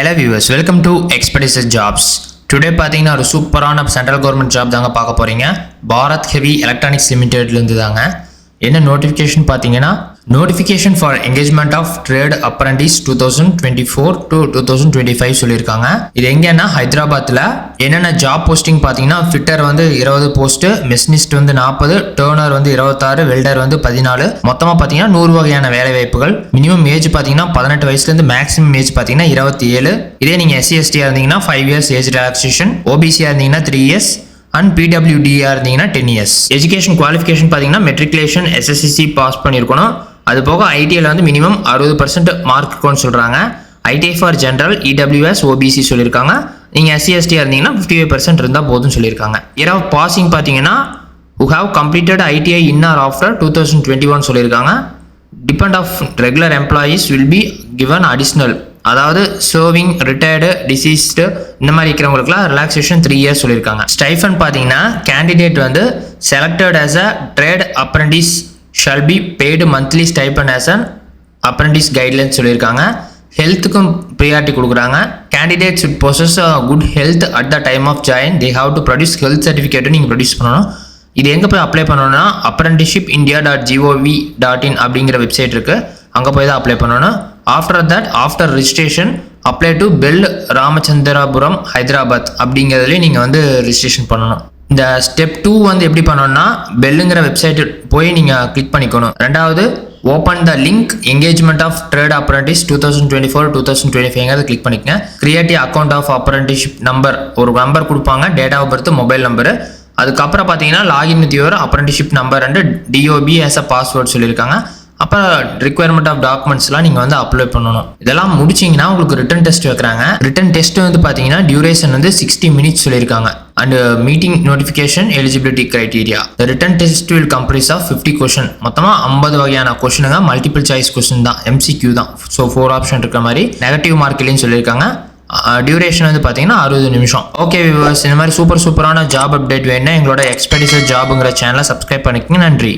Hello viewers, welcome to Expedition Jobs. Today பார்த்தீங்கன்னா ஒரு சூப்பரான சென்ட்ரல் கவர்மெண்ட் ஜாப் தாங்க பார்க்க போறீங்க. பாரத் ஹெவி எலக்ட்ரானிக்ஸ் லிமிடெட்ல இருந்து தாங்க. என்ன நோட்டிஃபிகேஷன் பார்த்தீங்கன்னா notification for engagement of trade apprentice 2024 to 2025 சொல்லியிருக்காங்க. இது எங்கன்னா ஹைதராபாத்தில் என்னென்ன ஜாப் போஸ்டிங் பார்த்தீங்கன்னா ஃபிட்டர் வந்து 20 போஸ்ட், மெஷினிஸ்ட் வந்து 40, டர்னர் வந்து 26, வெல்டர் வந்து 14. மொத்தமாக பார்த்தீங்கன்னா 100 வகையான வேலை வாய்ப்புகள். மினிமம் ஏஜ் பார்த்தீங்கன்னா 18 வயசுலேருந்து மேக்ஸிமம் ஏஜ் பார்த்தீங்கன்னா 27. இதே நீங்கள் SC/ST இருந்தீங்கன்னா 5 இயர்ஸ் ஏஜ் ரிலாக்ஸேஷன், OBC இருந்தீங்கன்னா 3 இயர்ஸ் அண்ட் PWDR இருந்தீங்கன்னா 10 இயர்ஸ். எஜுகேஷன் குவாலிஃபிகேஷன் பார்த்தீங்கன்னா மெட்ரிகுலேஷன் SSCC பாஸ் பண்ணியிருக்கணும். அது போக ஐடிஐல வந்து மினிமம் 60% மார்க் இருக்கும்னு சொல்கிறாங்க. ITI for general, EWS, OBC சொல்லியிருக்காங்க. நீங்கள் SC/ST இருந்தீங்கன்னா 55% இருந்தால் போதும்னு சொல்லியிருக்காங்க. இயர் ஆஃப் பாசிங் பார்த்தீங்கன்னா who have completed ITI in or after 2021 சொல்லியிருக்காங்க. Depend of regular employees will be given additional, அதாவது சர்விங், ரிட்டையர்டு, டிசீஸ்டு இந்த மாதிரி இருக்கிறவங்களுக்குலாம் ரிலாக்ஸேஷன் 3 இயர்ஸ் சொல்லியிருக்காங்க. ஸ்டைஃபன் பார்த்தீங்கன்னா கேண்டிடேட் வந்து selected as a trade apprentice shall be paid monthly stipend as an apprentice guidelines சொல்லியிருக்காங்க. ஹெல்த்துக்கும் ப்ரியாரிட்டி கொடுக்குறாங்க. Candidate should possess a good health at the time of join. They have to produce health certificate நீங்கள் produce பண்ணணும். இது எங்கே போய் apply பண்ணணும்னா apprenticeshipindia.gov.in அப்படிங்கிற வெப்சைட் இருக்குது, அங்கே போய் தான் அப்ளை பண்ணணும். After registration apply to BHEL Ramachandrapuram Hyderabad அப்படிங்கிறதுலேயே நீங்கள் வந்து ரிஜிஸ்ட்ரேஷன் பண்ணணும். இந்த ஸ்டெப் 2 வந்து எப்படி பண்ணணும்னா பெல்லுங்கிற வெப்சைட் போய் நீங்கள் கிளிக் பண்ணிக்கணும். ரெண்டாவது open the link engagement of trade apprentice 2024-2025 click பண்ணிக்கங்க. Create account of apprenticeship number, ஒரு நம்பர் கொடுப்பாங்க, date of birth, mobile number. அதுக்கப்புறம் பார்த்தீங்கன்னா login with your apprenticeship number and DOB as a password சொல்லியிருக்காங்க. அப்போ ரிக்வயர்மெண்ட் ஆஃப் டாக்குமெண்ட்ஸ்லாம் நீங்கள் வந்து apply பண்ணணும். இதெல்லாம் முடிச்சிங்கன்னா உங்களுக்கு ரிட்டன் டெஸ்ட் வைக்கிறாங்க. ரிட்டன் டெஸ்ட் வந்து பார்த்தீங்கன்னா டியூரேஷன் வந்து 60 மினிட்ஸ் சொல்லியிருக்காங்க. And meeting notification eligibility criteria. The written test will comprise of 50 question. மொத்தமாக 50 வகையான கொஷினுங்க, மல்டிபிள் சாய்ஸ் கொஷின் தான், MCQ தான். ஸோ 4 ஆப்ஷன் இருக்கிற மாதிரி நெகட்டிவ் மார்க் இல்லைன்னு சொல்லியிருக்காங்க. டியூரேஷன் வந்து பார்த்தீங்கன்னா 60 நிமிஷம். ஓகே வியூவர்ஸ், இந்த மாதிரி சூப்பரான ஜாப் அப்டேட் வேணும்னா எங்களோட எக்ஸ்பெடிஷன் ஜாப்ங்கிற சேனலை சப்ஸ்கிரைப் பண்ணிக்கங்க. நன்றி.